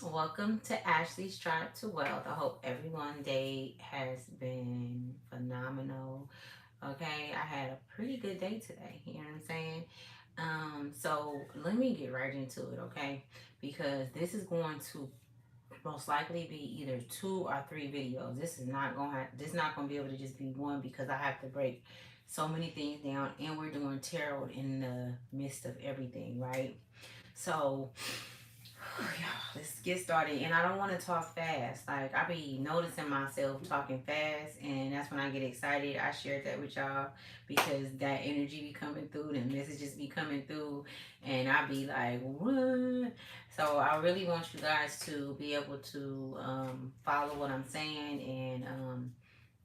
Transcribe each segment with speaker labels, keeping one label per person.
Speaker 1: Welcome to Ashley's Tribe to Wealth. I hope everyone day has been phenomenal. Okay, I had a pretty good day today. You know what I'm saying? So let me get right into it, okay? Because this is going to most likely be either two or three videos. This is not gonna be able to just be one because I have to break so many things down, and we're doing tarot in the midst of everything, right? So let's get started. And I don't want to talk fast. Like, I be noticing myself talking fast, and that's when I get excited. I shared that with y'all because that energy be coming through, the messages be coming through, and I be like, what? So I really want you guys to be able to follow what I'm saying, and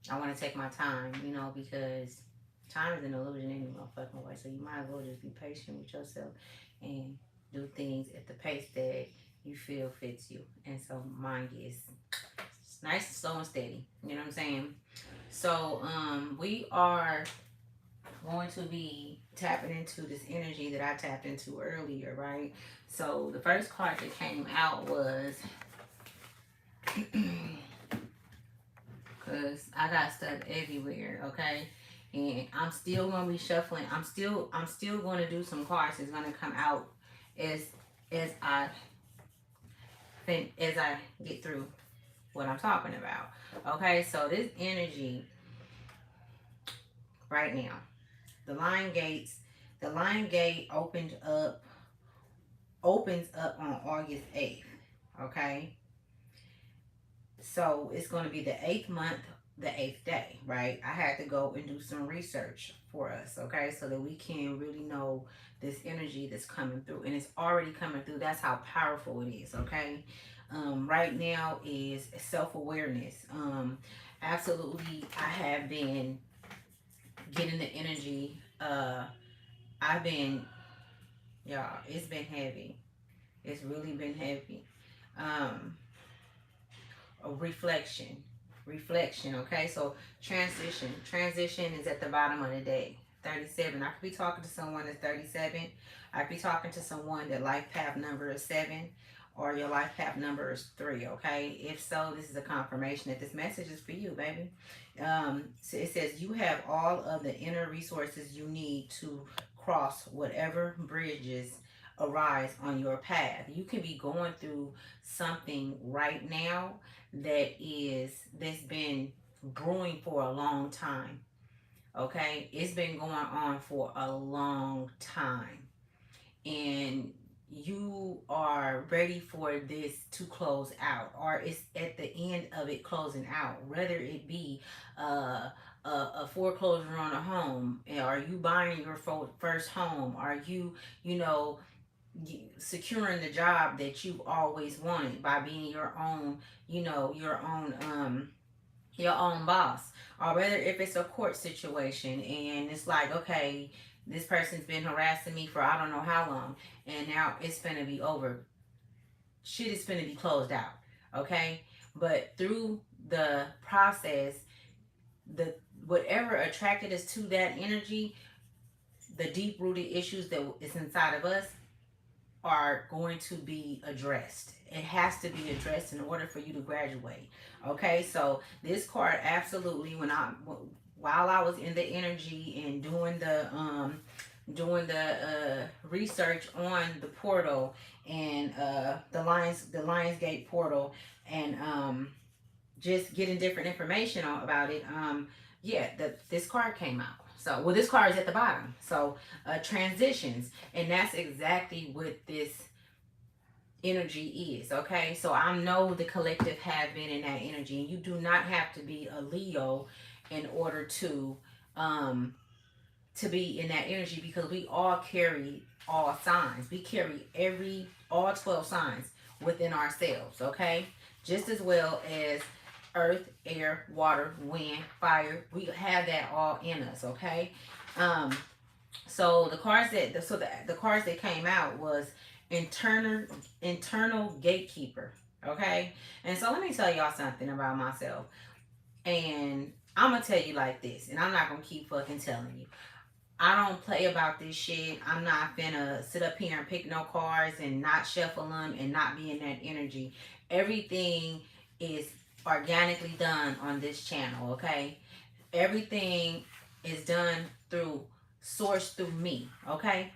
Speaker 1: I want to take my time, because time is an illusion any motherfucking way. So you might as well just be patient with yourself and do things at the pace that you feel fits you. And so mine is nice, slow, and steady. You know what I'm saying? So we are going to be tapping into this energy that I tapped into earlier, right? So the first card that came out was because I got stuff everywhere, okay? And I'm still gonna be shuffling. I'm still gonna do some cards. It's gonna come out as as I as I get through what I'm talking about. Okay, so this energy right now, the lion gates, the lion gate opens up on August 8th. Okay, so it's going to be the eighth month, the eighth day, right? I had to go and do some research for us, okay, so that we can really know this energy that's coming through, and it's already coming through. That's how powerful it is, okay. Right now is self-awareness. Absolutely, I have been getting the energy. I've been, y'all, it's been heavy. It's really been heavy. Um, a reflection, okay. So transition is at the bottom of the day. 37, I could be talking to someone that's 37. I could be talking to someone that life path number is 7, or your life path number is 3, okay. If so, this is a confirmation that this message is for you, baby. So it says you have all of the inner resources you need to cross whatever bridges arise on your path. You can be going through something right now that's been brewing for a long time. Okay, it's been going on for a long time, and you are ready for this to close out, or it's at the end of it closing out, whether it be a foreclosure on a home, are you buying your first home, are you know securing the job that you've always wanted by being your own, your own boss, or whether if it's a court situation and it's like, okay, this person's been harassing me for I don't know how long, and now it's gonna be over. Shit is gonna be closed out, okay? But through the process, the whatever attracted us to that energy, the deep rooted issues that is inside of us are going to be addressed. It has to be addressed in order for you to graduate. Okay, so this card absolutely, while I was in the energy and doing the research on the portal, and the Lionsgate portal, and just getting different information about it. Yeah, this card came out. So, well, this card is at the bottom. So, transitions, and that's exactly what this energy is. Okay, so I know the collective have been in that energy, and you do not have to be a Leo in order um to be in that energy, because we all carry all signs. We carry all 12 signs within ourselves, okay? Just as well as earth, air, water, wind, fire. We have that all in us, okay? Um so the cards that came out was internal gatekeeper, okay? And so let me tell y'all something about myself. And I'm gonna tell you like this, and I'm not gonna keep fucking telling you. I don't play about this shit. I'm not finna sit up here and pick no cards and not shuffle them and not be in that energy. Everything is organically done on this channel, okay? Everything is done through source through me, okay?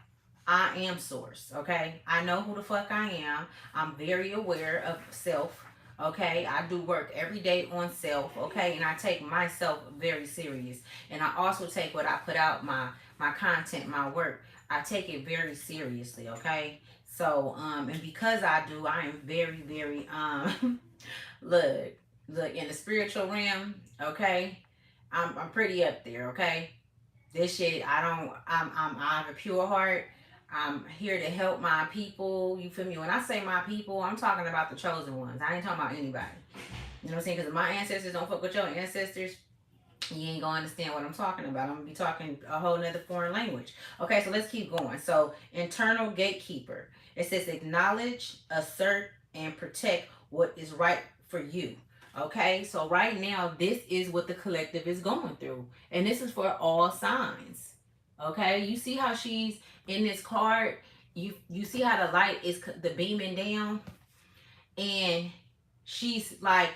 Speaker 1: I am source, okay? I know who the fuck I am. I'm very aware of self, okay? I do work every day on self, okay? And I take myself very serious. And I also take what I put out, my content, my work. I take it very seriously, okay? So, and because I do, I am very, very look, look in the spiritual realm, okay? I'm pretty up there, okay? This shit, I have a pure heart. I'm here to help my people. You feel me? When I say my people, I'm talking about the chosen ones. I ain't talking about anybody. You know what I'm saying? Because if my ancestors don't fuck with your ancestors, you ain't gonna understand what I'm talking about. I'm gonna be talking a whole nother foreign language. Okay, so let's keep going. So, internal gatekeeper. It says acknowledge, assert, and protect what is right for you. Okay, so right now, this is what the collective is going through, and this is for all signs. Okay, you see how she's in this card. You see how the light is the beaming down, and she's like,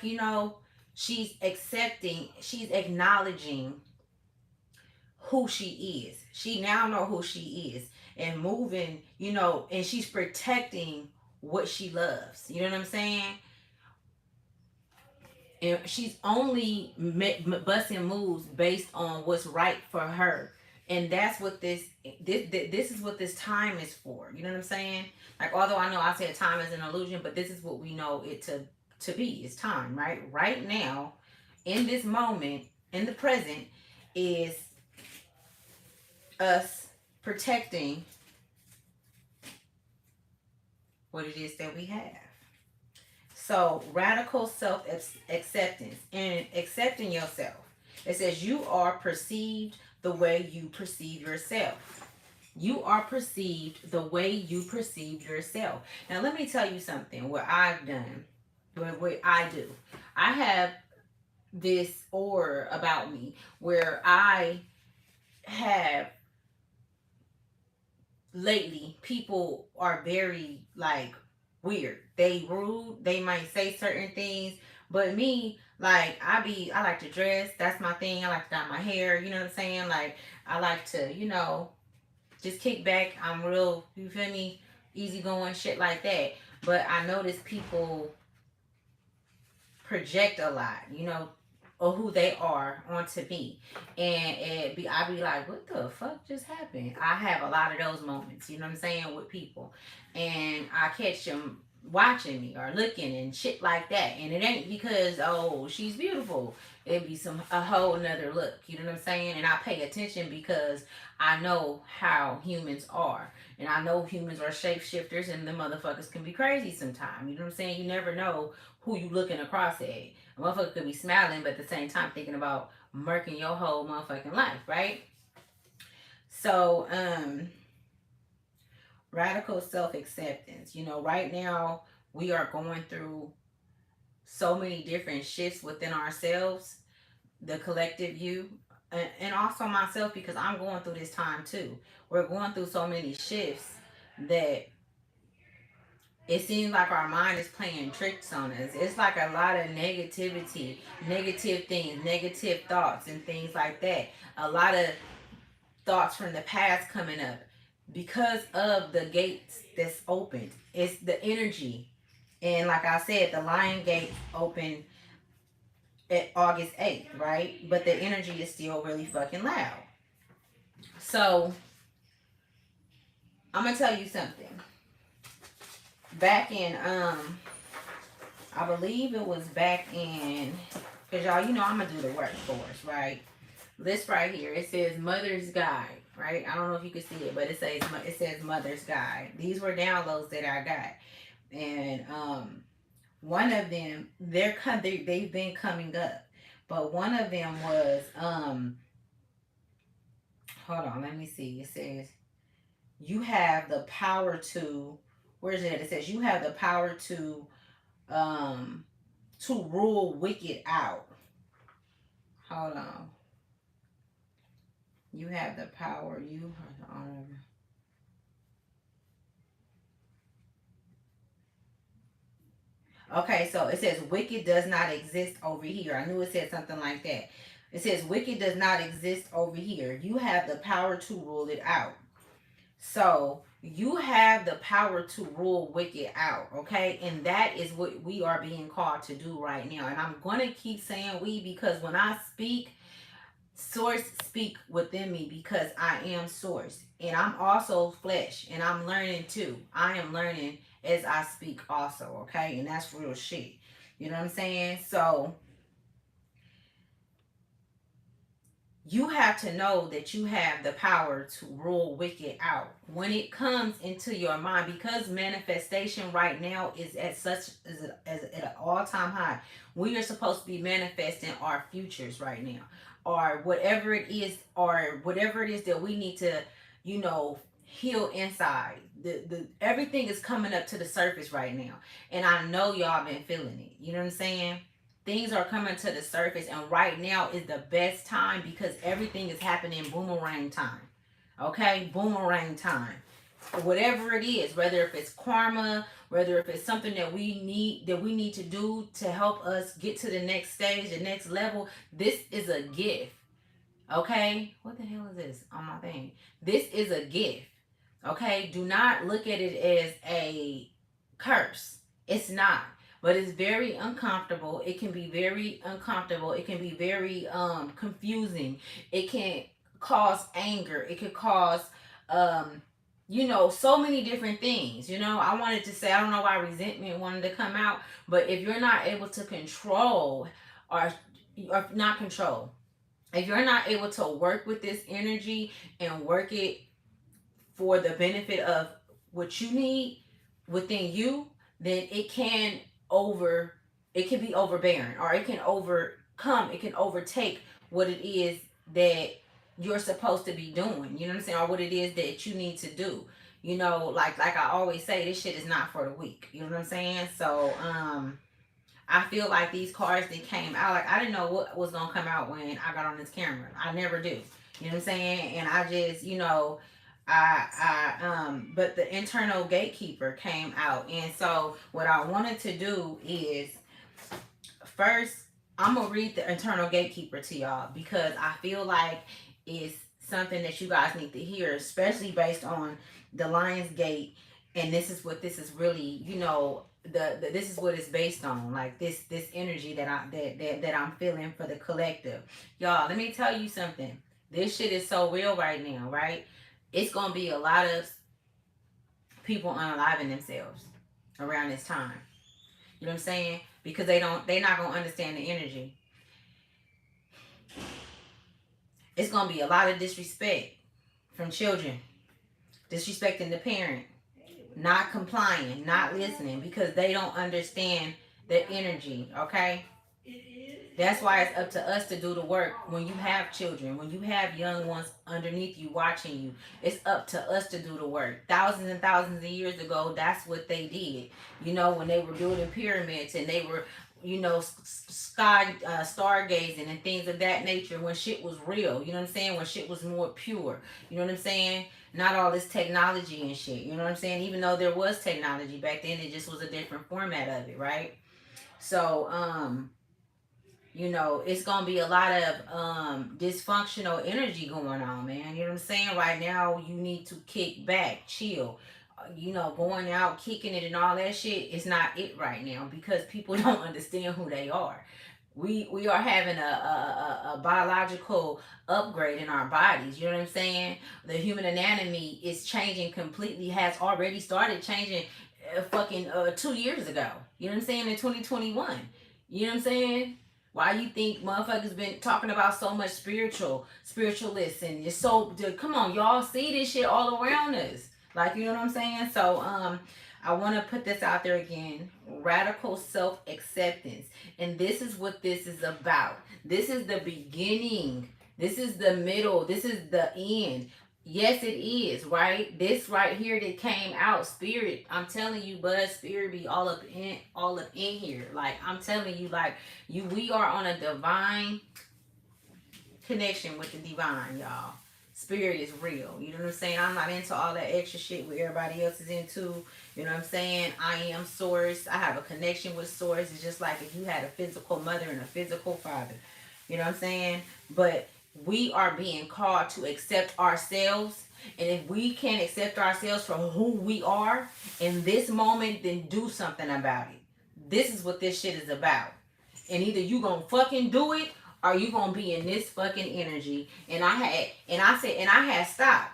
Speaker 1: she's accepting, she's acknowledging who she is. She now know who she is and moving, and she's protecting what she loves. You know what I'm saying? And she's only busting moves based on what's right for her. And that's what this is what this time is for. You know what I'm saying? Like, although I know I said time is an illusion, but this is what we know it to be. It's time, right? Right now, in this moment, in the present, is us protecting what it is that we have. So, radical self acceptance and accepting yourself. It says you are perceived the way you perceive yourself. You are perceived the way you perceive yourself. Now, let me tell you something. What I've done, what I do, I have this aura about me where I have lately, people are very like weird. They rude. They might say certain things, but me, like, I like to dress. That's my thing. I like to dye my hair. You know what I'm saying? Like, I like to, just kick back. I'm real. You feel me? Easy going, shit like that. But I notice people project a lot. Or who they are onto me, and I be like, what the fuck just happened? I have a lot of those moments, you know what I'm saying, with people, and I catch them watching me or looking and shit like that, and it ain't because, oh, she's beautiful. It be a whole nother look, you know what I'm saying, and I pay attention because I know how humans are, and I know humans are shapeshifters, and the motherfuckers can be crazy sometimes. You know what I'm saying? You never know who you looking across at. A motherfucker could be smiling, but at the same time thinking about murking your whole motherfucking life, right? So, radical self acceptance. Right now we are going through so many different shifts within ourselves, the collective you, and also myself, because I'm going through this time too. We're going through so many shifts that it seems like our mind is playing tricks on us. It's like a lot of negativity, negative things, negative thoughts, and things like that. A lot of thoughts from the past coming up because of the gates that's opened. It's the energy. And like I said, the lion gate opened at August 8th, right? But the energy is still really fucking loud. So I'm going to tell you something. Back in I believe it was back in, because y'all, I'm going to do the work for us, right? This right here, it says Mother's Guide, right? I don't know if you can see it, but it says Mother's Guide. These were downloads that I got. And one of them, they've been coming up. But one of them was, hold on, let me see. It says, you have the power to, where is it? It says, you have the power um, to rule wicked out. Hold on. You have the power. You are the owner. Okay, so it says wicked does not exist over here. I knew it said something like that. It says wicked does not exist over here. You have the power to rule it out. So you have the power to rule wicked out, okay? And that is what we are being called to do right now. And I'm going to keep saying we because when I speak, source speak within me because I am source. And I'm also flesh and I'm learning too. I am learning as I speak also, okay? And that's real shit. You know what I'm saying? So you have to know that you have the power to rule wicked out when it comes into your mind, because manifestation right now is at such as at an all-time high. We are supposed to be manifesting our futures right now, or whatever it is that we need to, you know, heal inside. The everything is coming up to the surface right now, and I know y'all been feeling it. You know what I'm saying? Things are coming to the surface, and right now is the best time because everything is happening boomerang time. Okay, boomerang time. Whatever it is, whether if it's karma, whether if it's something that we need to do to help us get to the next stage, the next level, this is a gift. Okay, what the hell is this on my thing? This is a gift. Okay, do not look at it as a curse. It's not. But it's very uncomfortable. It can be very uncomfortable. It can be very confusing. It can cause anger. It could cause so many different things. I wanted to say, I don't know why resentment wanted to come out, but if you're not able to control or not control, if you're not able to work with this energy and work it for the benefit of what you need within you, then over it can be overbearing, or it can overtake what it is that you're supposed to be doing. You know what I'm saying? Or what it is that you need to do. Like I always say, this shit is not for the weak. You know what I'm saying? So I feel like these cards that came out, like I didn't know what was gonna come out when I got on this camera. I never do. You know what I'm saying? And I just, but the internal gatekeeper came out. And so what I wanted to do is first I'm gonna read the internal gatekeeper to y'all because I feel like it's something that you guys need to hear, especially based on the Lion's Gate. And this is what this is really, this is what it's based on, like this energy that I'm feeling for the collective. Y'all, let me tell you something. This shit is so real right now, right? It's gonna be a lot of people unaliving themselves around this time. You know what I'm saying? Because they're not gonna understand the energy. It's gonna be a lot of disrespect from children, disrespecting the parent, not complying, not listening because they don't understand the energy, okay? That's why it's up to us to do the work. When you have children, when you have young ones underneath you watching you, it's up to us to do the work. Thousands and thousands of years ago, that's what they did. When they were building pyramids and they were, stargazing and things of that nature when shit was real. You know what I'm saying? When shit was more pure. You know what I'm saying? Not all this technology and shit. You know what I'm saying? Even though there was technology back then, it just was a different format of it, right? So, it's gonna be a lot of dysfunctional energy going on, man. You know what I'm saying? Right now, you need to kick back, chill. Going out, kicking it, and all that shit is not it right now because people don't understand who they are. We are having a biological upgrade in our bodies. You know what I'm saying? The human anatomy is changing completely. Has already started changing, fucking 2 years ago. You know what I'm saying? In 2021. You know what I'm saying? Why you think motherfuckers been talking about so much spiritualists and it's so come on, y'all see this shit all around us. Like, you know what I'm saying? So I want to put this out there again. Radical self-acceptance. And this is what this is about. This is the beginning. This is the middle. This is the end. Yes, it is, right? This right here that came out, spirit. I'm telling you, bud, spirit be all up in here. Like, I'm telling you, like, we are on a divine connection with the divine, y'all. Spirit is real. You know what I'm saying? I'm not into all that extra shit where everybody else is into. You know what I'm saying? I am source. I have a connection with source. It's just like if you had a physical mother and a physical father. You know what I'm saying? But we are being called to accept ourselves. And if we can't accept ourselves for who we are in this moment, then do something about it. This is what this shit is about. And either you gonna fucking do it or you gonna be in this fucking energy. And I had stopped.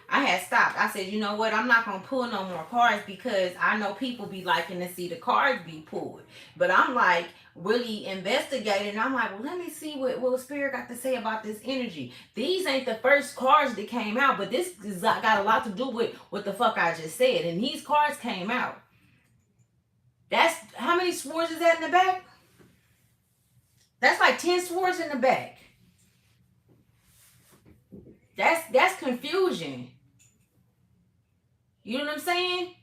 Speaker 1: I said, you know what? I'm not gonna pull no more cards because I know people be liking to see the cards be pulled. But I'm like really investigating. I'm like, well, let me see what Spirit got to say about this energy. These ain't the first cards that came out, but this got a lot to do with what the fuck I just said. And these cards came out. That's how many swords is that in the back? That's like 10 swords in the back. That's confusion. You know what I'm saying?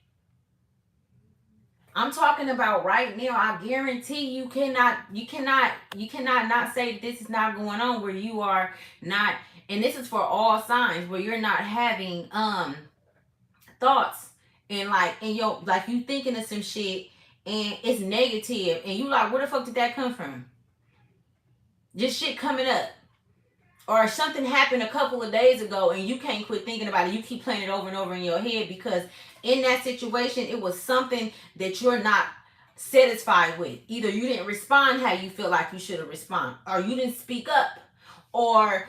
Speaker 1: I'm talking about right now. I guarantee you cannot not say this is not going on where you are not, and this is for all signs where you're not having thoughts and like in your like you thinking of some shit and it's negative and you like where the fuck did that come from? Just shit coming up. Or something happened a couple of days ago and you can't quit thinking about it. You keep playing it over and over in your head because in that situation, it was something that you're not satisfied with. Either you didn't respond how you feel like you should have responded, or you didn't speak up, or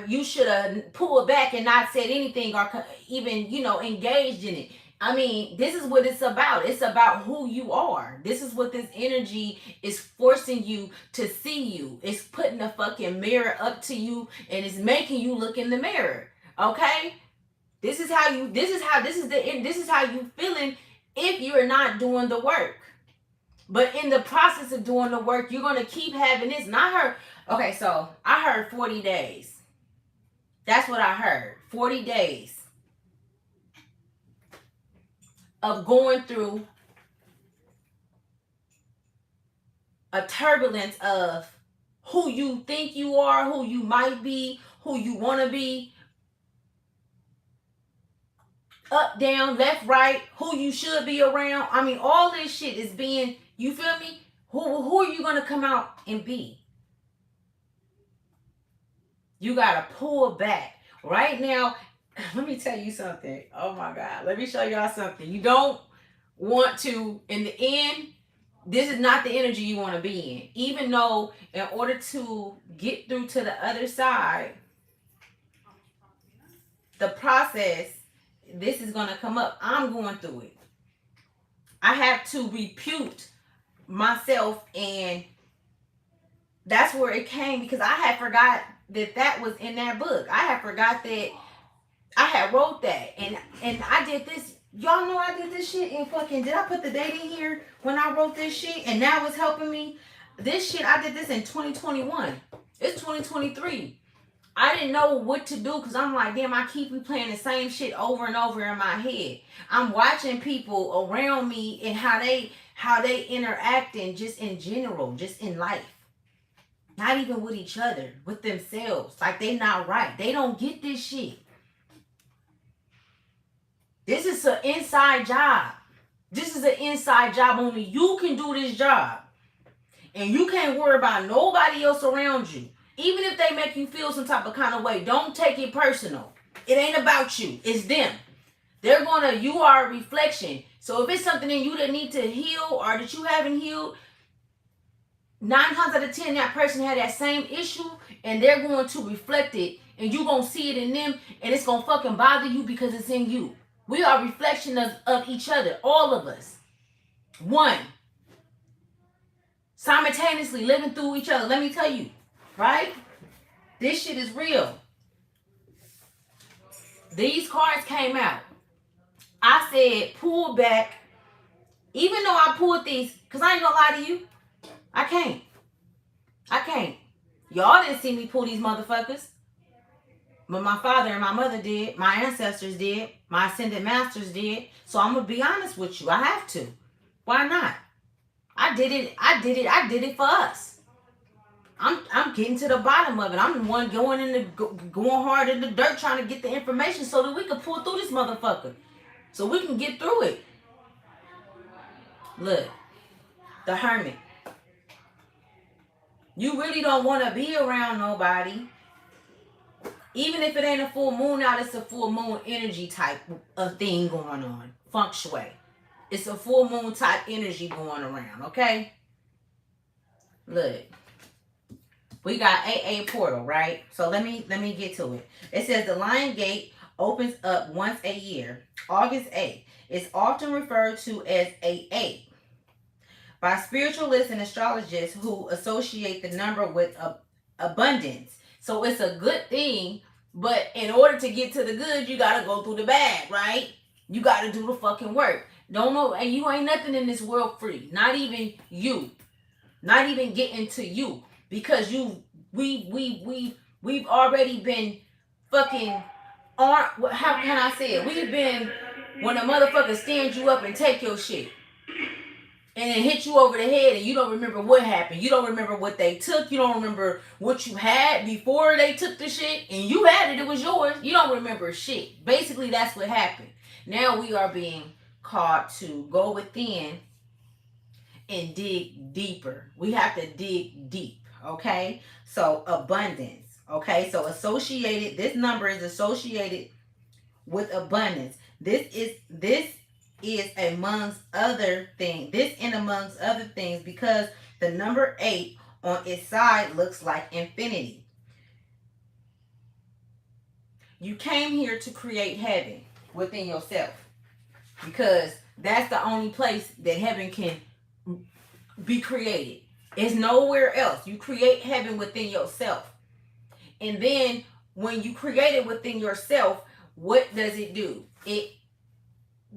Speaker 1: you should have pulled back and not said anything or even, engaged in it. I mean, this is what it's about. It's about who you are. This is what this energy is forcing you to see you. It's putting a fucking mirror up to you and it's making you look in the mirror. Okay? This is how you feeling if you're not doing the work. But in the process of doing the work, you're gonna keep having this. And I heard, okay, so I heard 40 days. That's what I heard. 40 days of going through a turbulence of who you think you are, who you might be, who you want to be, up, down, left, right, who you should be around. I mean, all this shit is being, you feel me? Who are you going to come out and be? You got to pull back. Right now, let me tell you something. Oh my God. Let me show y'all something. You don't want to, in the end, this is not the energy you want to be in. Even though in order to get through to the other side, the process, this is going to come up. I'm going through it. I have to repute myself, and that's where it came because I had forgot that was in that book. I had forgot that I had wrote that, and I did this. Y'all know I did this shit in fucking. Did I put the date in here when I wrote this shit? And now it's helping me. This shit I did this in 2021. It's 2023. I didn't know what to do because I'm like, damn, I keep replaying the same shit over and over in my head. I'm watching people around me and how they interacting just in general, just in life. Not even with each other, with themselves. Like they not right. They don't get this shit. This is an inside job. This is an inside job. Only you can do this job. And you can't worry about nobody else around you. Even if they make you feel some type of kind of way, don't take it personal. It ain't about you. It's them. You are a reflection. So if it's something in you that need to heal or that you haven't healed, 9 times out of 10, that person had that same issue and they're going to reflect it and you're going to see it in them and it's going to fucking bother you because it's in you. We are a reflection of each other, all of us. One. Simultaneously living through each other. Let me tell you, right? This shit is real. These cards came out. I said, pull back. Even though I pulled these, because I ain't gonna lie to you, I can't. Y'all didn't see me pull these motherfuckers. But my father and my mother did. My ancestors did. My ascended masters did. So I'm going to be honest with you. I have to. Why not? I did it for us. I'm getting to the bottom of it. I'm the one going hard in the dirt trying to get the information so that we can pull through this motherfucker. So we can get through it. Look, the Hermit. You really don't want to be around nobody. Even if it ain't a full moon out, it's a full moon energy type of thing going on. Feng shui. It's a full moon type energy going around, okay? Look. We got AA portal, right? So let me get to it. It says the Lion Gate opens up once a year, August 8th. It's often referred to as AA by spiritualists and astrologists who associate the number with abundance. So it's a good thing, but in order to get to the good, you gotta go through the bad, right? You gotta do the fucking work. Don't know, and you ain't nothing in this world free. Not even you. Not even getting to you. Because we've already been fucking how can I say it? We've been when a motherfucker stands you up and take your shit and then hit you over the head and you don't remember what happened. You don't remember what they took. You don't remember what you had before they took the shit and you had it. It was yours. You don't remember shit. Basically, that's what happened. Now we are being called to go within and dig deeper. We have to dig deep. Okay, so abundance. Okay, so associated, this number is associated with abundance. This is amongst other things. This and amongst other things because the number 8 on its side looks like infinity. You came here to create heaven within yourself because that's the only place that heaven can be created. It's nowhere else. You create heaven within yourself. And then when you create it within yourself, what does it do? It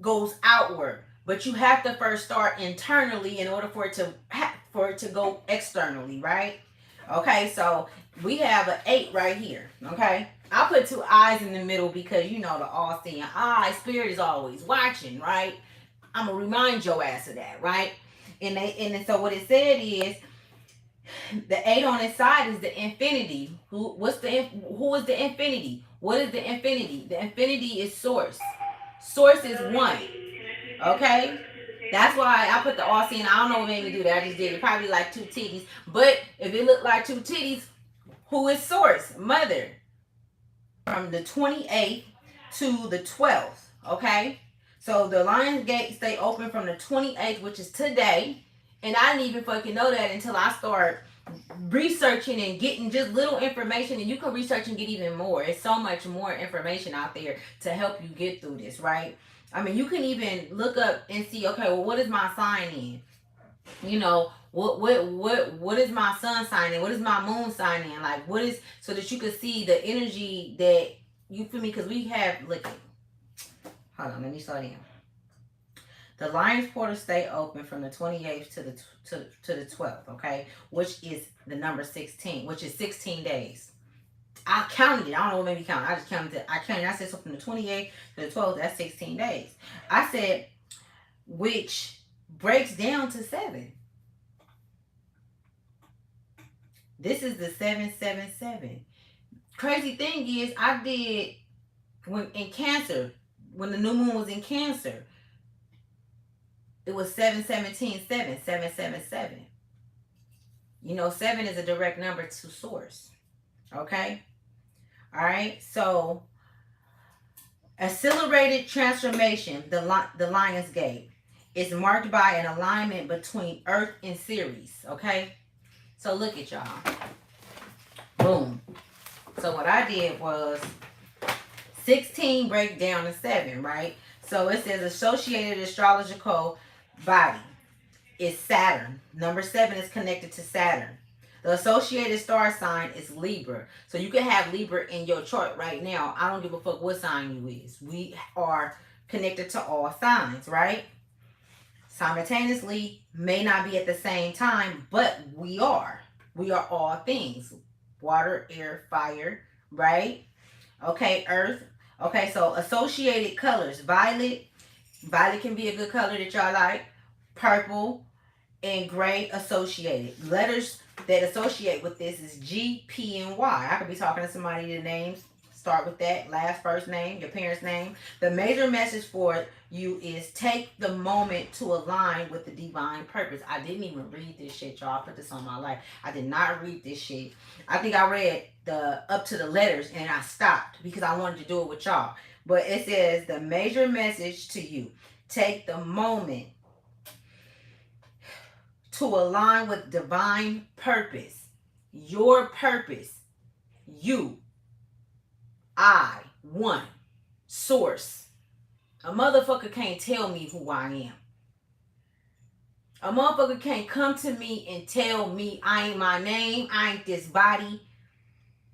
Speaker 1: goes outward. But you have to first start internally in order for it to go externally, right? Okay, so we have an 8 right here. Okay. I put 2 eyes in the middle because you know the all-seeing eye. Spirit is always watching, right? I'm gonna remind your ass of that, right? And so what it said is the 8 on its side is the infinity. Who is the infinity? What is the infinity? The infinity is source. Source is 1. Okay? That's why I put the all seeing. I don't know what made me do that. I just did it. Probably like 2 titties. But if it looked like 2 titties, who is source? Mother. From the 28th to the 12th. Okay? So the Lion's Gate stay open from the 28th, which is today. And I didn't even fucking know that until I start researching and getting just little information. And you can research and get even more. It's so much more information out there to help you get through this, right? I mean, you can even look up and see, okay, well, what is my sign in? You know, what is my sun sign in? What is my moon sign in? Like, what is, so that you can see the energy that, you feel me? Because we have, look, hold on, let me slow down. The Lion's portal stay open from the 28th to the 12th, okay? Which is the number 16, which is 16 days. I counted it. I don't know what made me count. I just counted it. I said so from the 28th to the 12th, that's 16 days. I said, which breaks down to 7. This is the 777. Crazy thing is, I did when in Cancer, when the new moon was in Cancer, it was 717-7, 777. You know, 7 is a direct number to source. Okay? All right? So, accelerated transformation, the Lion's Gate, is marked by an alignment between Earth and Ceres. Okay? So, look at y'all. Boom. So, what I did was 16 break down to 7, right? So, it says associated astrological body is Saturn. Number 7 is connected to Saturn. The associated star sign is Libra. So you can have Libra in your chart right now. I don't give a fuck what sign you is. We are connected to all signs, right? Simultaneously, may not be at the same time, but we are. We are all things. Water, air, fire, right? Okay, earth. Okay, so associated colors. Violet. Violet can be a good color that y'all like. Purple and gray associated. Letters that associate with this is G, P, and Y. I could be talking to somebody, the names start with that last first name, your parents' name. The major message for you is take the moment to align with the divine purpose. I didn't even read this shit, y'all. I put this on my life. I did not read this shit. I think I read the up to the letters and I stopped because I wanted to do it with y'all. But it says the major message to you. Take the moment to align with divine purpose. Your purpose. You. I. One. Source. A motherfucker can't tell me who I am. A motherfucker can't come to me and tell me I ain't my name, I ain't this body.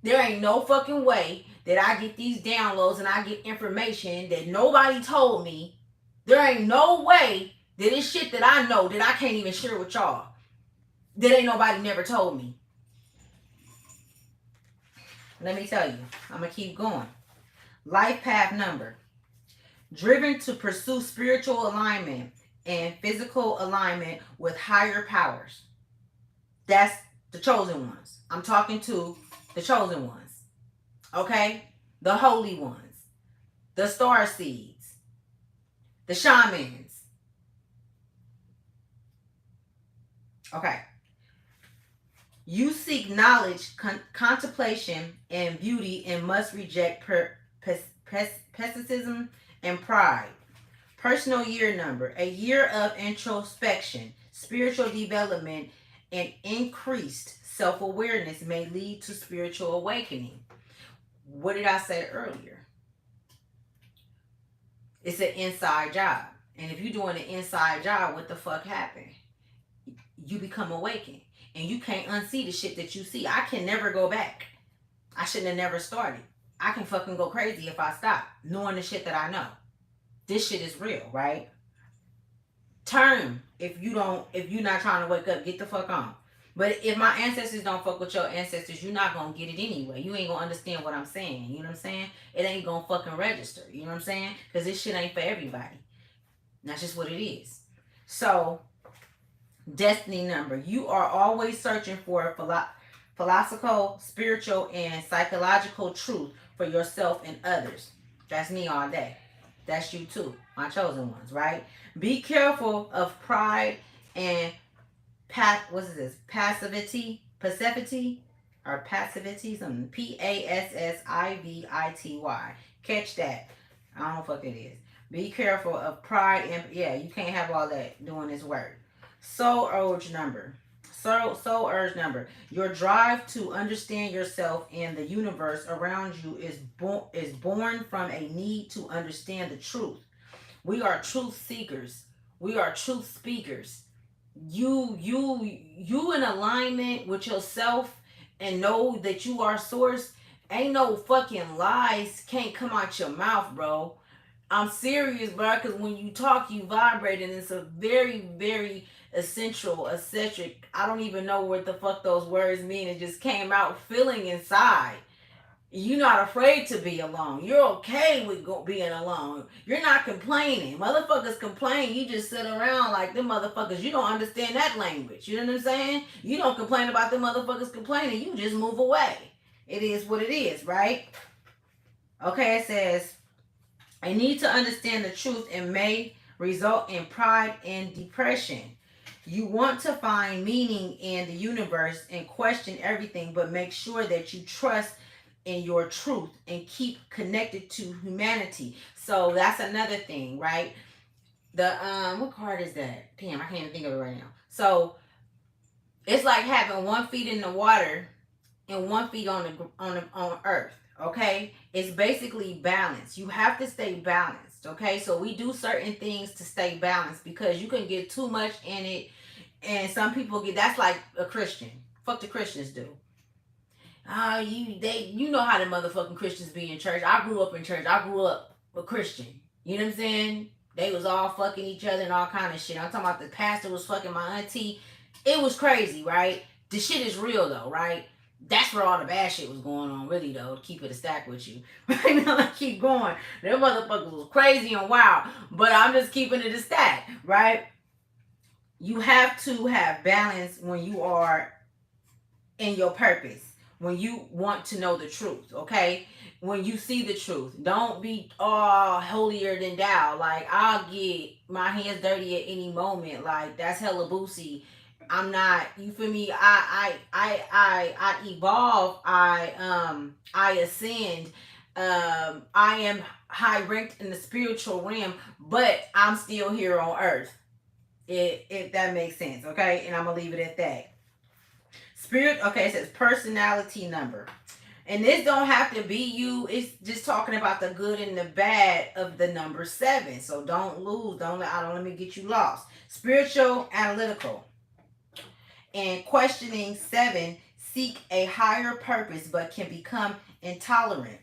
Speaker 1: There ain't no fucking way that I get these downloads and I get information that nobody told me. There ain't no way that it's shit that I know that I can't even share with y'all. That ain't nobody never told me. Let me tell you. I'm going to keep going. Life path number. Driven to pursue spiritual alignment and physical alignment with higher powers. That's the chosen ones. I'm talking to the chosen ones. Okay? The holy ones. The star seeds. The shamans. Okay. You seek knowledge, contemplation, and beauty and must reject pessimism and pride. Personal year number. A year of introspection, spiritual development, and increased self-awareness may lead to spiritual awakening. What did I say earlier? It's an inside job. And if you're doing an inside job, what the fuck happened? You become awakened. And you can't unsee the shit that you see. I can never go back. I shouldn't have never started. I can fucking go crazy if I stop knowing the shit that I know. This shit is real, right? Turn if you're not trying to wake up, get the fuck on. But if my ancestors don't fuck with your ancestors, you're not gonna get it anyway. You ain't gonna understand what I'm saying. You know what I'm saying? It ain't gonna fucking register. You know what I'm saying? Because this shit ain't for everybody. That's just what it is. So, destiny number. You are always searching for philosophical, spiritual, and psychological truth for yourself and others. That's me all day. That's you too, my chosen ones, right? Be careful of pride and passivity, or passivity, something. Passivity. Catch that. I don't know what it is. Be careful of pride and you can't have all that doing this work. Soul urge number. Your drive to understand yourself and the universe around you is born from a need to understand the truth. We are truth seekers. We are truth speakers. You in alignment with yourself and know that you are source. Ain't no fucking lies can't come out your mouth, bro. I'm serious, bro, because when you talk, you vibrate, and it's a very, very essential, eccentric. I don't even know what the fuck those words mean. It just came out feeling inside. You're not afraid to be alone. You're okay with being alone. You're not complaining. Motherfuckers complain. You just sit around like them motherfuckers. You don't understand that language. You know what I'm saying? You don't complain about them motherfuckers complaining. You just move away. It is what it is, right? Okay, it says, I need to understand the truth and may result in pride and depression. You want to find meaning in the universe and question everything, but make sure that you trust in your truth and keep connected to humanity. So that's another thing, right? The what card is that? Damn, I can't even think of it right now. So it's like having 1 foot in the water and 1 foot on earth. Okay, it's basically balance. You have to stay balanced. Okay, so we do certain things to stay balanced because you can get too much in it, and some people get. That's like a Christian. Fuck the Christians do. You know how the motherfucking Christians be in church. I grew up in church. I grew up a Christian. You know what I'm saying? They was all fucking each other and all kind of shit. I'm talking about the pastor was fucking my auntie. It was crazy, right? The shit is real though, right? That's where all the bad shit was going on, really, though, to keep it a stack with you. Right now, I keep going. Them motherfuckers was crazy and wild, but I'm just keeping it a stack, right? You have to have balance when you are in your purpose, when you want to know the truth, okay? When you see the truth, don't be all holier than thou. Like, I'll get my hands dirty at any moment. Like, that's hella boosie. I'm not, you feel me? I evolve. I ascend. I am high ranked in the spiritual realm, but I'm still here on earth. If that makes sense, okay? And I'm gonna leave it at that. Spirit, okay, it says personality number. And this don't have to be you. It's just talking about the good and the bad of the number 7. So don't lose. Don't let me get you lost. Spiritual, analytical, and questioning 7 seek a higher purpose but can become intolerant,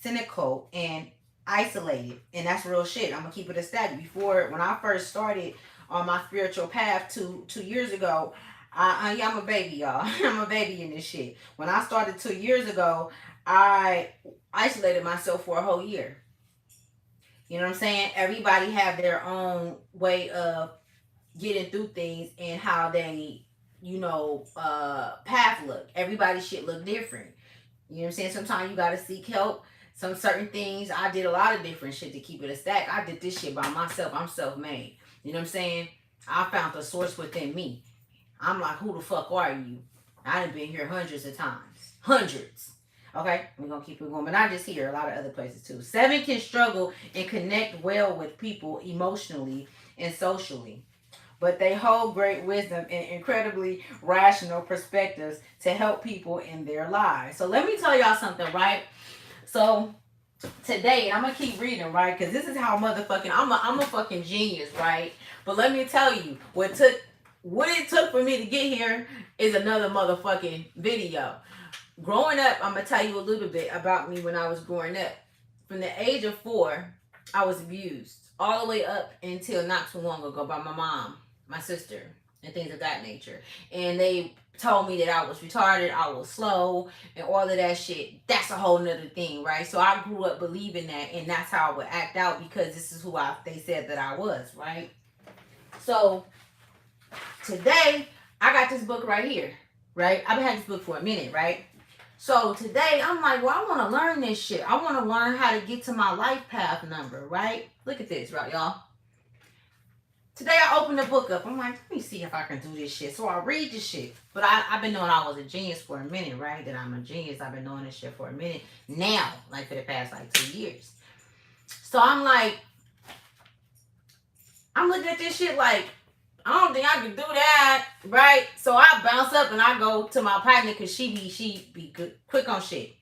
Speaker 1: cynical, and isolated. And that's real shit. I'm gonna keep it a stack. Before, when I first started on my spiritual path 2 years ago, I'm a baby, y'all. I'm a baby in this shit. When I started 2 years ago, I isolated myself for a whole year. You know what I'm saying? Everybody have their own way of getting through things and how they, path look. Everybody shit look different. You know what I'm saying? Sometimes you gotta seek help. Some certain things, I did a lot of different shit to keep it a stack. I did this shit by myself. I'm self-made. You know what I'm saying? I found the source within me. I'm like, who the fuck are you? I done been here hundreds of times. Hundreds. Okay? We're going to keep it going. But not just here. A lot of other places too. 7 can struggle and connect well with people emotionally and socially. But they hold great wisdom and incredibly rational perspectives to help people in their lives. So let me tell y'all something, right? So today, I'm going to keep reading, right? Because this is how motherfucking, I'm a fucking genius, right? But let me tell you, what it took for me to get here is another motherfucking video. Growing up, I'm going to tell you a little bit about me when I was growing up. From the age of 4, I was abused. All the way up until not too long ago by my mom, my sister, and things of that nature. And they told me that I was retarded, I was slow, and all of that shit. That's a whole nother thing, right? So I grew up believing that, and that's how I would act out because this is who they said that I was, right? So today, I got this book right here, right? I've had this book for a minute, right? So today, I'm like, well, I want to learn this shit. I want to learn how to get to my life path number, right? Look at this, right, y'all? Today, I opened the book up. I'm like, let me see if I can do this shit. So I read this shit. But I've been knowing I was a genius for a minute, right? That I'm a genius. I've been knowing this shit for a minute now, like for the past, 2 years. So I'm like, I'm looking at this shit like, I don't think I can do that, right? So I bounce up and I go to my partner because she be good, quick on shit.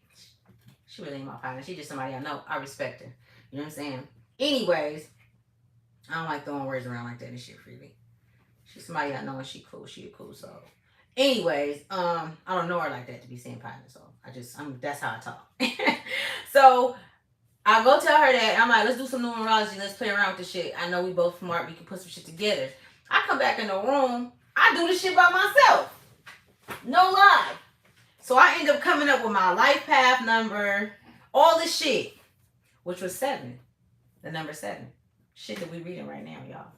Speaker 1: She really ain't my partner. She just somebody I know. I respect her. You know what I'm saying? Anyways, I don't like throwing words around like that and shit freely. She's somebody I know and she cool. She a cool soul. Anyways, I don't know her like that to be saying partner. So that's how I talk. So I go tell her that. I'm like, let's do some numerology. Let's play around with this shit. I know we both smart. We can put some shit together. I come back in the room. I do this shit by myself. No lie. So I end up coming up with my life path number, all this shit, which was 7. The number 7. Shit that we reading right now, y'all.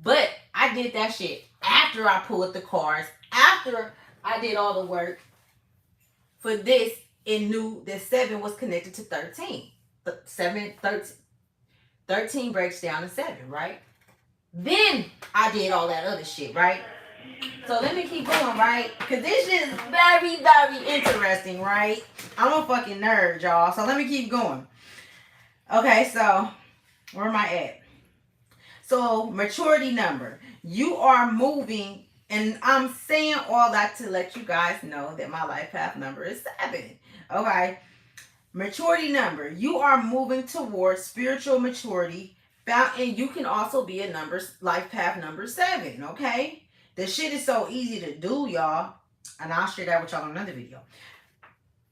Speaker 1: But I did that shit after I pulled the cards, after I did all the work for this and knew that 7 was connected to 13. 13 breaks down to 7, right? Then I did all that other shit, right? So let me keep going, right? Because this shit is very, very interesting, right? I'm a fucking nerd, y'all. So let me keep going. Okay, so where am I at? So maturity number. You are moving, and I'm saying all that to let you guys know that my life path number is 7. Okay. Maturity number. You are moving towards spiritual maturity. And you can also be a life path number 7, okay? The shit is so easy to do, y'all. And I'll share that with y'all in another video.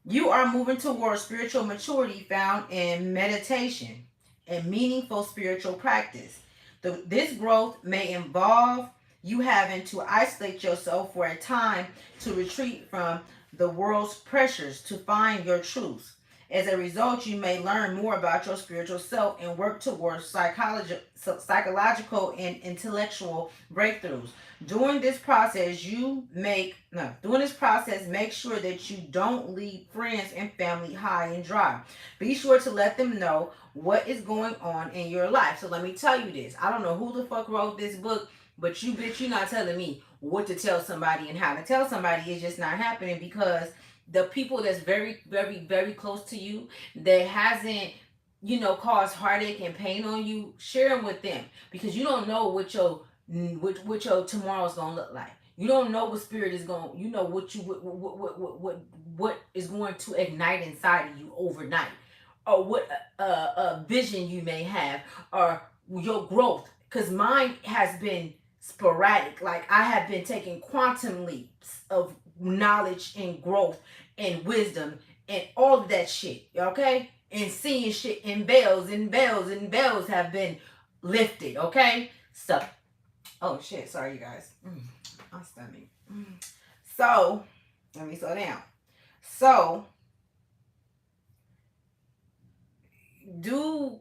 Speaker 1: You are moving towards spiritual maturity found in meditation and meaningful spiritual practice. This growth may involve you having to isolate yourself for a time to retreat from the world's pressures to find your truth. As a result, you may learn more about your spiritual self and work towards psychological and intellectual breakthroughs. During this process, make sure that you don't leave friends and family high and dry. Be sure to let them know what is going on in your life. So let me tell you this. I don't know who the fuck wrote this book, but you bitch, you're not telling me what to tell somebody and how to tell somebody. It's just not happening because the people that's very, very, very close to you that hasn't, caused heartache and pain on you, share them with them because you don't know what your tomorrow's gonna look like. You don't know what spirit is going. You know what you what is going to ignite inside of you overnight, or what vision you may have, or your growth. Because mine has been sporadic. Like I have been taking quantum leaps of knowledge and growth and wisdom and all of that shit. Okay, and seeing shit in bells and bells and bells have been lifted. Okay, so oh shit, sorry you guys. My stomach. So let me slow down. So do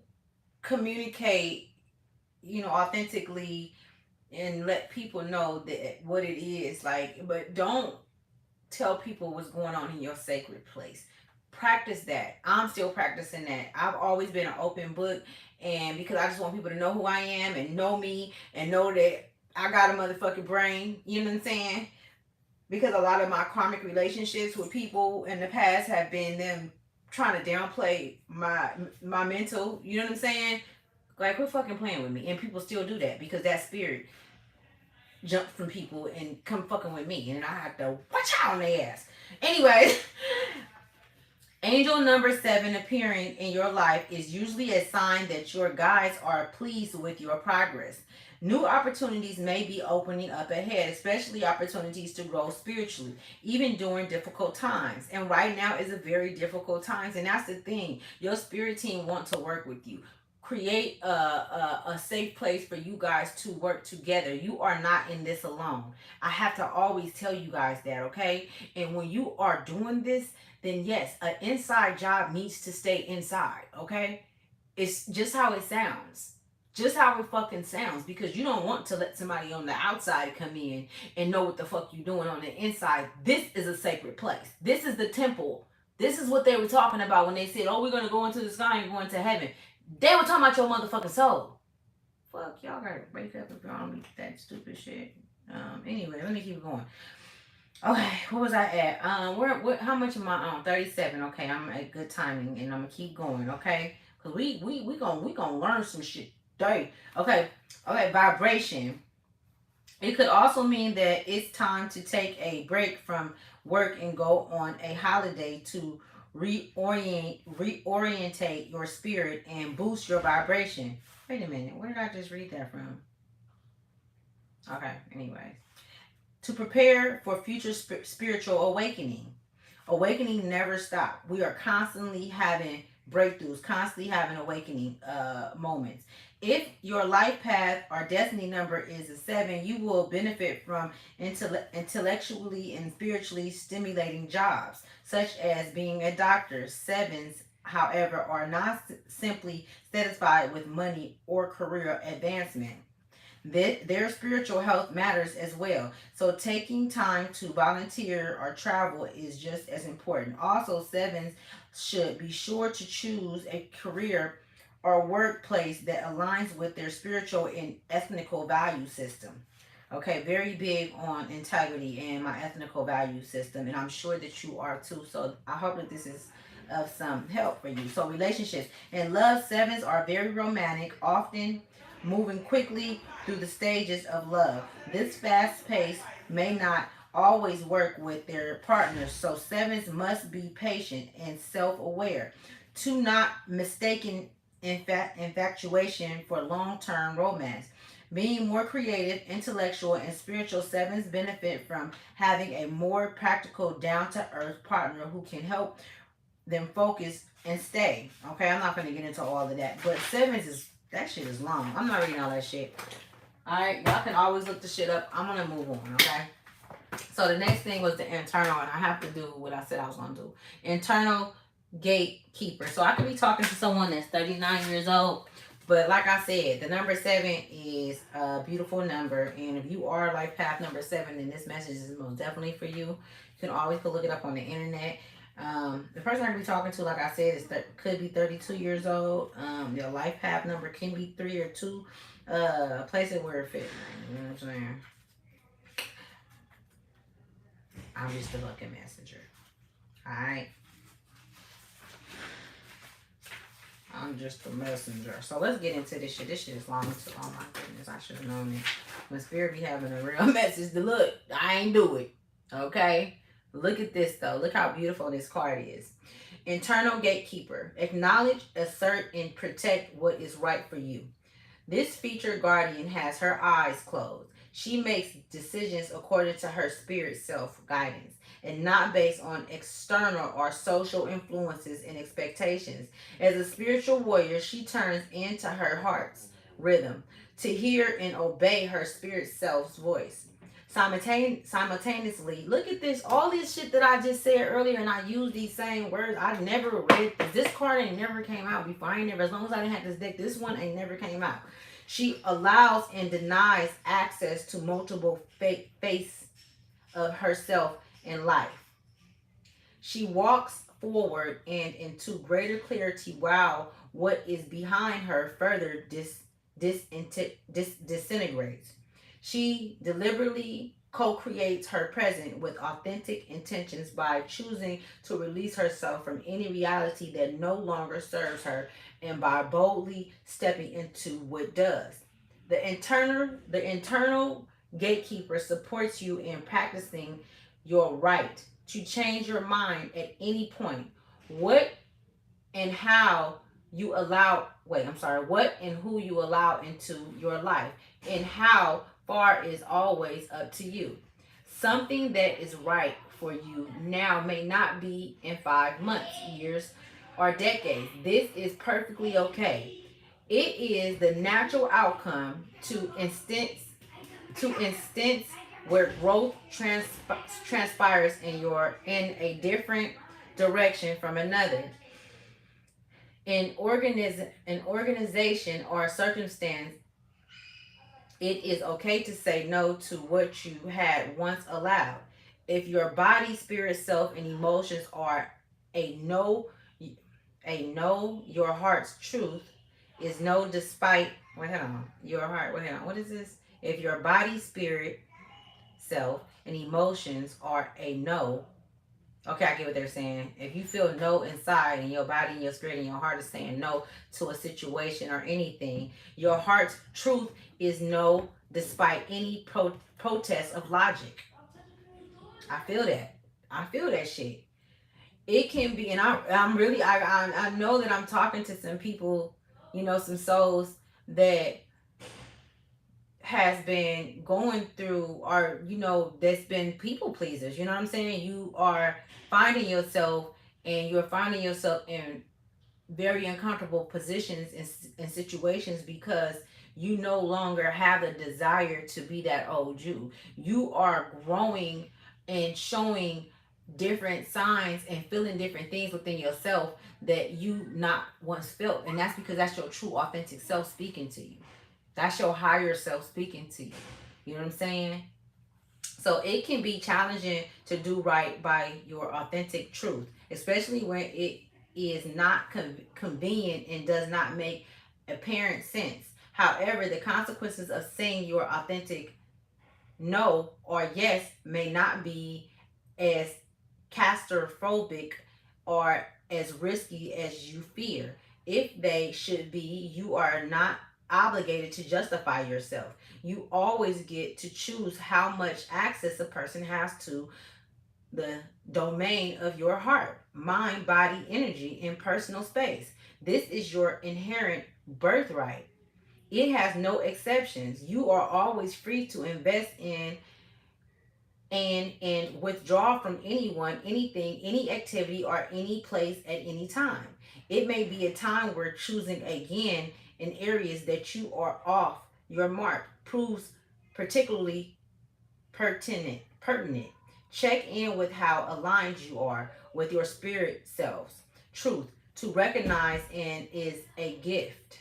Speaker 1: communicate, authentically and let people know that what it is like, but don't tell people what's going on in your sacred place. Practice that. I'm still practicing that. I've always been an open book, and because I just want people to know who I am and know me and know that I got a motherfucking brain, you know what I'm saying? Because a lot of my karmic relationships with people in the past have been them trying to downplay my mental, you know what I'm saying? Like, quit fucking playing with me. And people still do that because that spirit jump from people and come fucking with me, and I have to watch out on their ass. Anyway, angel number 7 appearing in your life is usually a sign that your guides are pleased with your progress. New opportunities may be opening up ahead, especially opportunities to grow spiritually, even during difficult times. And right now is a very difficult times, and that's the thing. Your spirit team want to work with you. Create a safe place for you guys to work together. You are not in this alone. I have to always tell you guys that, okay? And when you are doing this, then yes, an inside job needs to stay inside, okay? It's just how it sounds. Just how it fucking sounds, because you don't want to let somebody on the outside come in and know what the fuck you doing on the inside. This is a sacred place. This is the temple. This is what they were talking about when they said, oh, we're going to go into the sky and go into heaven. They were talking about your motherfucking soul. Fuck, y'all gotta wake up if y'all don't be that stupid shit. Anyway, let me keep going. Okay, what was I at? How much am I on? 37. Okay, I'm at good timing, and I'm gonna keep going. Okay, cause we gonna learn some shit today. Okay, vibration. It could also mean that it's time to take a break from work and go on a holiday to reorientate your spirit and boost your vibration. Wait a minute, where did I just read that from? Okay, anyway. To prepare for future spiritual awakening. Awakening never stops. We are constantly having breakthroughs, constantly having awakening moments. If your life path or destiny number is a 7, you will benefit from intellectually and spiritually stimulating jobs, such as being a doctor. Sevens, however, are not simply satisfied with money or career advancement. Their spiritual health matters as well. So taking time to volunteer or travel is just as important. Also, sevens should be sure to choose a career or workplace that aligns with their spiritual and ethnical value system. Okay, very big on integrity and my ethnical value system, and I'm sure that you are too. So I hope that this is of some help for you. So relationships and love, sevens are very romantic, often moving quickly through the stages of love. This fast pace may not always work with their partners, so sevens must be patient and self aware to not mistaken infatuation for long term romance. Being more creative, intellectual, and spiritual, sevens benefit from having a more practical, down to earth partner who can help them focus and stay. Okay, I'm not going to get into all of that, but sevens is that shit is long. I'm not reading all that shit. Alright, y'all can always look the shit up. I'm gonna move on, okay? So the next thing was the internal, and I have to do what I said I was gonna do. Internal gatekeeper. So I could be talking to someone that's 39 years old, but like I said, the number 7 is a beautiful number. And if you are life path number 7, then this message is most definitely for you. You can always go look it up on the internet. The person I could be talking to, like I said, could be 32 years old. Your life path number can be 3 or 2. Place it where it fits. You know what I'm saying? I'm just a fucking messenger. Alright? I'm just a messenger. So let's get into this shit. This shit is long too. Oh my goodness, I should have known it. When Spirit be having a real message to look, I ain't do it. Okay? Look at this though. Look how beautiful this card is. Internal gatekeeper. Acknowledge, assert, and protect what is right for you. This featured guardian has her eyes closed. She makes decisions according to her spirit self guidance and not based on external or social influences and expectations. As a spiritual warrior, she turns into her heart's rhythm to hear and obey her spirit self's voice. Simultaneously, look at this, all this shit that I just said earlier, and I use these same words. I never read this card ain't never came out before. I ain't never, as long as I didn't have this deck, this one ain't never came out. She allows and denies access to multiple face of herself in life. She walks forward and into greater clarity while what is behind her further disintegrates. She deliberately co-creates her present with authentic intentions by choosing to release herself from any reality that no longer serves her and by boldly stepping into what does. The internal gatekeeper supports you in practicing your right to change your mind at any point. What and how you allow, what and who you allow into your life, and how far is always up to you. Something that is right for you now may not be in 5 months, years, or decades. This is perfectly okay. It is the natural outcome to instance where growth transpires in a different direction from another. An organization or a circumstance, it is okay to say no to what you had once allowed. If your body, spirit, self, and emotions are a no, your heart's truth is no despite. Wait, hold on. Your heart. Wait, hold on. What is this? If your body, spirit, self, and emotions are a no. Okay, I get what they're saying. If you feel no inside and your body and your spirit and your heart is saying no to a situation or anything, your heart's truth is no despite any protest of logic. I feel that. I feel that shit. It can be, and I'm really, I know that I'm talking to some people, some souls that has been going through, or that's been people pleasers. You know what I'm saying? You are finding yourself, and you're finding yourself in very uncomfortable positions and situations because you no longer have the desire to be that old you are growing and showing different signs and feeling different things within yourself that you not once felt, and that's because that's your true authentic self speaking to you. That's your higher self speaking to you. You know what I'm saying? So it can be challenging to do right by your authentic truth, especially when it is not convenient and does not make apparent sense. However, the consequences of saying your authentic no or yes may not be as claustrophobic or as risky as you fear. If they should be, you are not obligated to justify yourself. You always get to choose how much access a person has to the domain of your heart, mind, body, energy, and personal space. This is your inherent birthright. It has no exceptions. You are always free to invest in and withdraw from anyone, anything, any activity, or any place at any time. It may be a time where choosing again in areas that you are off your mark proves particularly pertinent. Check in with how aligned you are with your spirit selves. truth. To recognize and is a gift.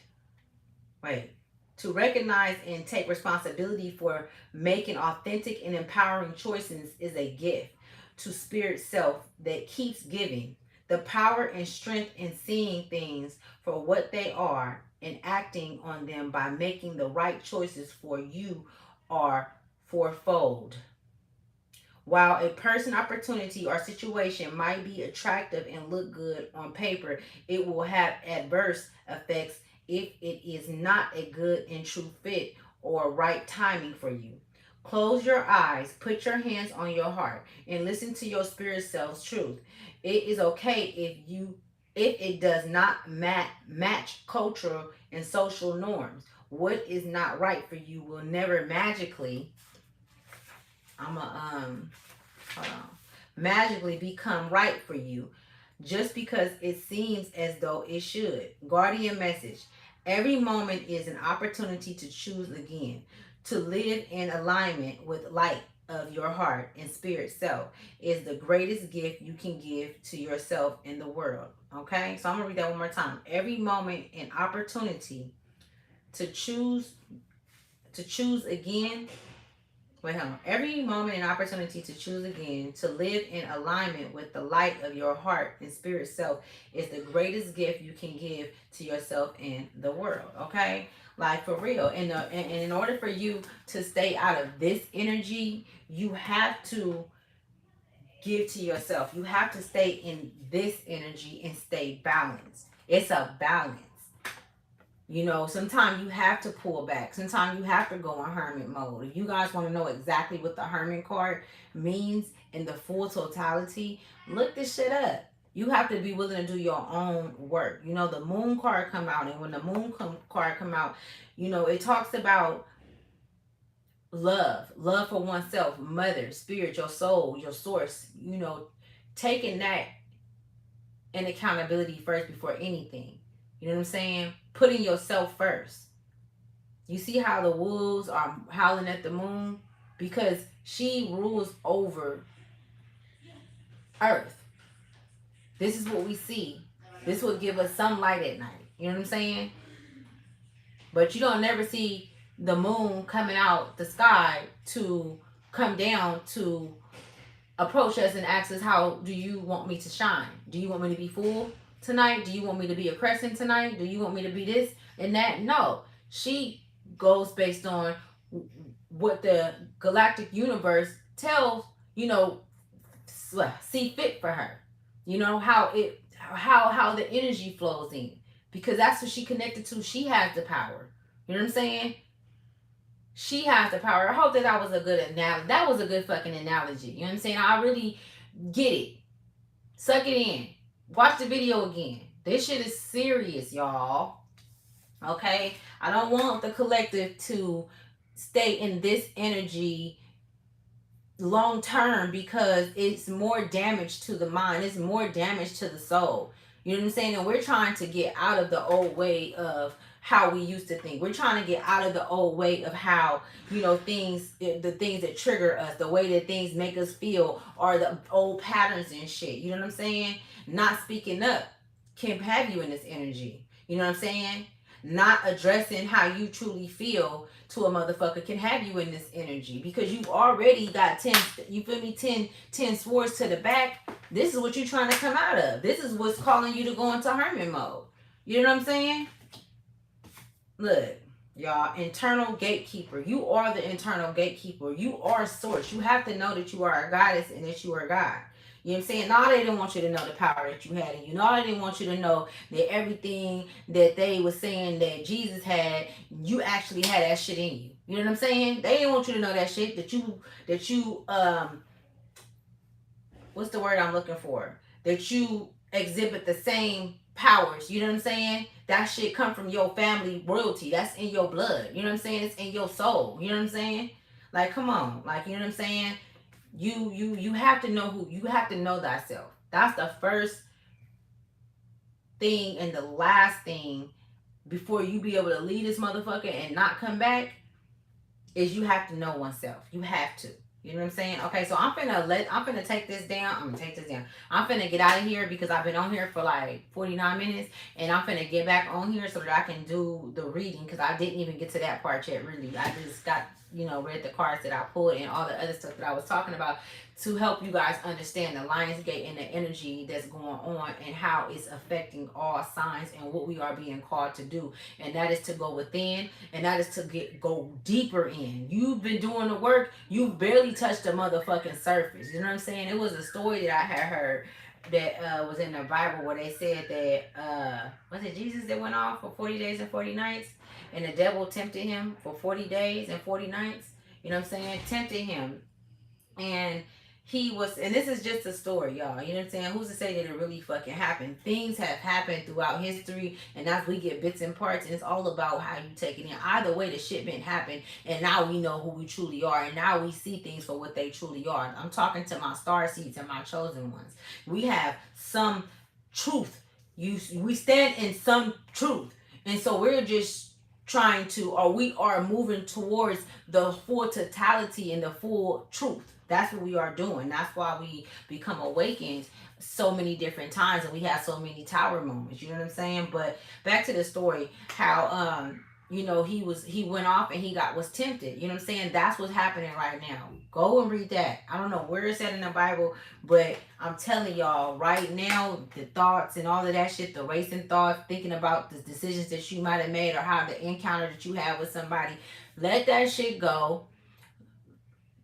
Speaker 1: Wait. To recognize and take responsibility for making authentic and empowering choices is a gift to spirit self that keeps giving. The power and strength in seeing things for what they are and acting on them by making the right choices for you are fourfold. While a person, opportunity, or situation might be attractive and look good on paper, it will have adverse effects if it is not a good and true fit or right timing for you. Close your eyes, put your hands on your heart, and listen to your spirit self's truth. It is okay if it does not match cultural and social norms. What is not right for you will never magically I'm a hold on, magically become right for you just because it seems as though it should. Guardian message. Every moment is an opportunity to choose again, to live in alignment with light of your heart and spirit self is the greatest gift you can give to yourself in the world. Okay? So I'm going to read that one more time. Every moment an opportunity to choose again. Wait, hold on. Every moment and opportunity to choose again, to live in alignment with the light of your heart and spirit self is the greatest gift you can give to yourself and the world. Okay? Like for real. And in order for you to stay out of this energy, you have to give to yourself. You have to stay in this energy and stay balanced. It's a balance. You know, sometimes you have to pull back. Sometimes you have to go in hermit mode. If you guys want to know exactly what the hermit card means in the full totality, look this shit up. You have to be willing to do your own work. You know, the moon card come out, and when the card come out, you know, it talks about love for oneself, mother, spirit, your soul, your source. You know, taking that in accountability first before anything. You know what I'm saying? Putting yourself first. You see how the wolves are howling at the moon? Because she rules over earth. This is what we see. This will give us some light at night. You know what I'm saying? But you don't never see the moon coming out the sky to come down to approach us and ask us, how do you want me to shine? Do you want me to be full tonight? Do you want me to be a crescent tonight? Do you want me to be this and that? No. She goes based on what the galactic universe tells, you know, see fit for her. You know, how the energy flows in. Because that's what she connected to. She has the power. You know what I'm saying? She has the power. I hope that was a good analogy. That was a good fucking analogy. You know what I'm saying? I really get it. Suck it in. Watch the video again. This shit is serious, y'all. Okay? I don't want the collective to stay in this energy long term because it's more damage to the mind. It's more damage to the soul. You know what I'm saying? And we're trying to get out of the old way of how we used to think. We're trying to get out of the old way of how, you know, the things that trigger us, the way that things make us feel, or the old patterns and shit. You know what I'm saying? Not speaking up can have you in this energy. You know what I'm saying? Not addressing how you truly feel to a motherfucker can have you in this energy because you've already got 10, you feel me, 10 swords to the back. This is what you're trying to come out of. This is what's calling you to go into hermit mode. You know what I'm saying? Look, y'all, internal gatekeeper. You are the internal gatekeeper. You are source. You have to know that you are a goddess and that you are God. You know what I'm saying? No, they didn't want you to know the power that you had in you. No, they didn't want you to know that everything that they were saying that Jesus had, you actually had that shit in you. You know what I'm saying? They didn't want you to know that shit, that you what's the word I'm looking for? That you exhibit the same powers. You know what I'm saying? That shit come from your family royalty. That's in your blood. You know what I'm saying? It's in your soul. You know what I'm saying? Like, come on. Like, you know what I'm saying? You have to know who, you have to know thyself. That's the first thing and the last thing before you be able to leave this motherfucker and not come back is you have to know oneself. You have to. You know what I'm saying? Okay, so I'm finna take this down. I'm gonna take this down. I'm finna get out of here because I've been on here for like 49 minutes, and I'm finna get back on here so that I can do the reading because I didn't even get to that part yet. Really, I just got read the cards that I pulled and all the other stuff that I was talking about to help you guys understand the Lionsgate and the energy that's going on and how it's affecting all signs and what we are being called to do. And that is to go within, and that is to go deeper in. You've been doing the work, you've barely touched the motherfucking surface. You know what I'm saying? It was a story that I had heard that was in the Bible where they said that was it Jesus that went off for 40 days and 40 nights, and the devil tempted him for 40 days and 40 nights. You know what I'm saying? Tempted him, and he was, and this is just a story, y'all. You know what I'm saying? Who's to say that it really fucking happened? Things have happened throughout history, and as we get bits and parts, and it's all about how you take it in. Either way, the shit been happened, and now we know who we truly are, and now we see things for what they truly are. I'm talking to my star seeds and my chosen ones. We have some truth. We stand in some truth, and so we're just trying to, or we are moving towards the full totality and the full truth. That's what we are doing. That's why we become awakened so many different times and we have so many tower moments. You know what I'm saying? But back to the story, how he went off and he was tempted. You know what I'm saying? That's what's happening right now. Go and read that. I don't know where it's at in the Bible, but I'm telling y'all right now, the thoughts and all of that shit, the racing thoughts, thinking about the decisions that you might have made or how the encounter that you had with somebody, let that shit go.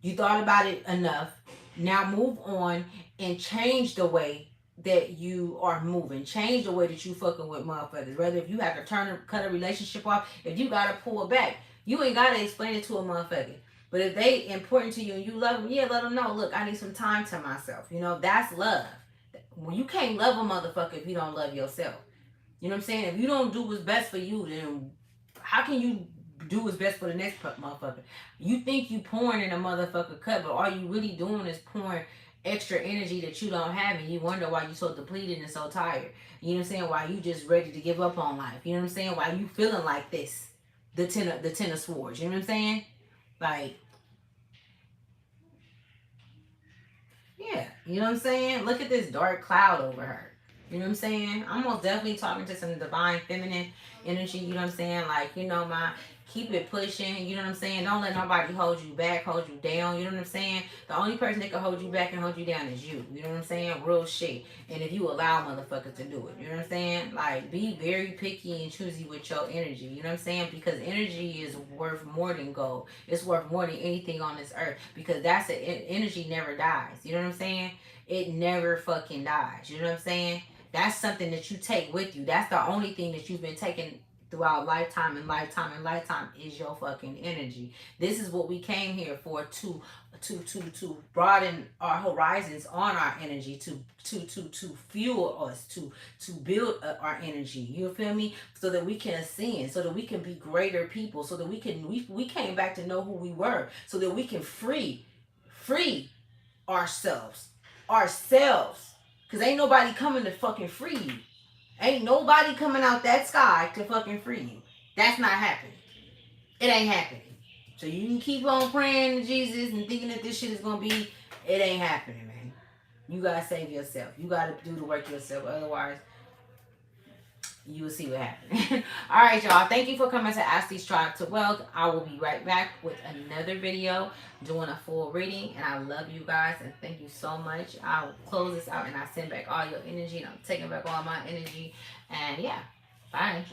Speaker 1: You thought about it enough. Now move on and change the way that you are moving. Change the way that you fucking with motherfuckers. Whether if you have to cut a relationship off, if you gotta pull back, you ain't gotta explain it to a motherfucker. But if they important to you and you love them, yeah, let them know. Look, I need some time to myself. That's love. When you can't love a motherfucker if you don't love yourself. You know what I'm saying? If you don't do what's best for you, then how can you do what's best for the next motherfucker? You think you pouring in a motherfucker cup, but all you really doing is pouring extra energy that you don't have, and you wonder why you so depleted and so tired. You know what I'm saying? Why you just ready to give up on life? You know what I'm saying? Why you feeling like this? The ten of swords. You know what I'm saying? Like, yeah. You know what I'm saying? Look at this dark cloud over her. You know what I'm saying? I'm most definitely talking to some divine feminine energy. You know what I'm saying? Like, my keep it pushing. You know what I'm saying? Don't let nobody hold you back, hold you down. You know what I'm saying? The only person that can hold you back and hold you down is you. You know what I'm saying? Real shit. And if you allow motherfuckers to do it, you know what I'm saying? Like, be very picky and choosy with your energy. You know what I'm saying? Because energy is worth more than gold. It's worth more than anything on this earth. Because energy never dies. You know what I'm saying? It never fucking dies. You know what I'm saying? That's something that you take with you. That's the only thing that you've been taking throughout lifetime and lifetime and lifetime is your fucking energy. This is what we came here for, to broaden our horizons on our energy, to fuel us, to build our energy. You feel me? So that we can ascend, so that we can be greater people, so that we came back to know who we were, so that we can free ourselves. Because ain't nobody coming to fucking free you. Ain't nobody coming out that sky to fucking free you. That's not happening. It ain't happening. So you can keep on praying to Jesus and thinking that this shit is going to be, it ain't happening, man. You got to save yourself. You got to do the work yourself. Otherwise, you will see what happens. All right, y'all. Thank you for coming to Ask These Tribes to Wealth. I will be right back with another video doing a full reading. And I love you guys and thank you so much. I'll close this out and I send back all your energy and I'm taking back all my energy. And yeah, bye.